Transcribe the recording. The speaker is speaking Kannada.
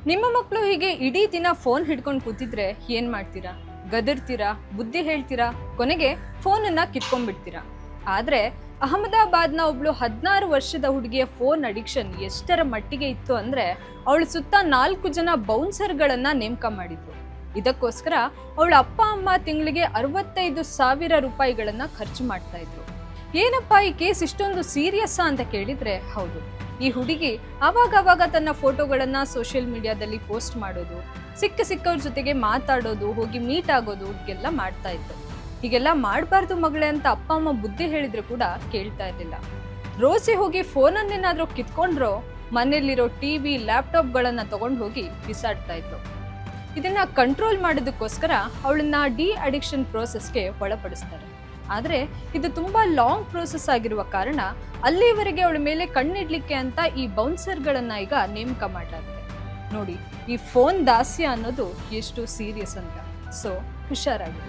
ನಿಮ್ಮ ಮಕ್ಕಳು ಹೀಗೆ ಇಡೀ ದಿನ ಫೋನ್ ಹಿಡ್ಕೊಂಡು ಕೂತಿದ್ರೆ ಏನ್ ಮಾಡ್ತೀರಾ? ಗದರ್ತೀರಾ, ಬುದ್ಧಿ ಹೇಳ್ತೀರಾ, ಕೊನೆಗೆ ಫೋನನ್ನ ಕಿತ್ಕೊಂಡ್ಬಿಡ್ತೀರಾ. ಆದ್ರೆ ಅಹಮದಾಬಾದ್ನ ಒಬ್ಳು 16 ವರ್ಷದ ಹುಡುಗಿಯ ಫೋನ್ ಅಡಿಕ್ಷನ್ ಎಷ್ಟರ ಮಟ್ಟಿಗೆ ಇತ್ತು ಅಂದ್ರೆ ಅವಳ ಸುತ್ತ 4 ಜನ ಬೌನ್ಸರ್ಗಳನ್ನ ನೇಮಕ ಮಾಡಿದ್ರು. ಇದಕ್ಕೋಸ್ಕರ ಅವಳ ಅಪ್ಪ ಅಮ್ಮ ತಿಂಗಳಿಗೆ 65,000 ರೂಪಾಯಿಗಳನ್ನ ಖರ್ಚು ಮಾಡ್ತಾ ಇದ್ರು. ಏನಪ್ಪಾ ಈ ಕೇಸ್ ಇಷ್ಟೊಂದು ಸೀರಿಯಸ್ಸಾ ಅಂತ ಕೇಳಿದ್ರೆ ಹೌದು. ಈ ಹುಡುಗಿ ಆವಾಗ ತನ್ನ ಫೋಟೋಗಳನ್ನ ಸೋಷಿಯಲ್ ಮೀಡಿಯಾದಲ್ಲಿ ಪೋಸ್ಟ್ ಮಾಡೋದು, ಸಿಕ್ಕವ್ರ ಜೊತೆಗೆ ಮಾತಾಡೋದು, ಹೋಗಿ ಮೀಟ್ ಆಗೋದು ಹೀಗೆಲ್ಲ ಮಾಡ್ತಾ ಇತ್ತು. ಹೀಗೆಲ್ಲ ಮಾಡಬಾರ್ದು ಮಗಳೇ ಅಂತ ಅಪ್ಪ ಅಮ್ಮ ಬುದ್ಧಿ ಹೇಳಿದ್ರು ಕೂಡ ಕೇಳ್ತಾ ಇರಲಿಲ್ಲ. ರೋಸಿ ಹೋಗಿ ಫೋನನ್ನೇನಾದ್ರೂ ಕಿತ್ಕೊಂಡ್ರೋ ಮನೆಯಲ್ಲಿರೋ ಟಿವಿ ಲ್ಯಾಪ್ಟಾಪ್ಗಳನ್ನ ತಗೊಂಡು ಹೋಗಿ ಬಿಸಾಡ್ತಾ ಇದ್ರು. ಇದನ್ನ ಕಂಟ್ರೋಲ್ ಮಾಡೋದಕ್ಕೋಸ್ಕರ ಅವಳನ್ನ ಡಿ ಅಡಿಕ್ಷನ್ ಪ್ರೋಸೆಸ್ಗೆ ಒಳಪಡಿಸ್ತಾರೆ. ಆದರೆ ಇದು ತುಂಬಾ ಲಾಂಗ್ ಪ್ರೋಸೆಸ್ ಆಗಿರುವ ಕಾರಣ ಅಲ್ಲಿವರೆಗೆ ಅವಳ ಮೇಲೆ ಕಣ್ಣಿಡ್ಲಿಕ್ಕೆ ಅಂತ ಈ ಬೌನ್ಸರ್ಗಳನ್ನ ಈಗ ನೇಮಕ ಮಾಡಲಾಗಿದೆ. ನೋಡಿ ಈ ಫೋನ್ ದಾಸ್ಯ ಅನ್ನೋದು ಎಷ್ಟು ಸೀರಿಯಸ್ ಅಂತ. ಸೊ ಹುಷಾರಾಗಿ.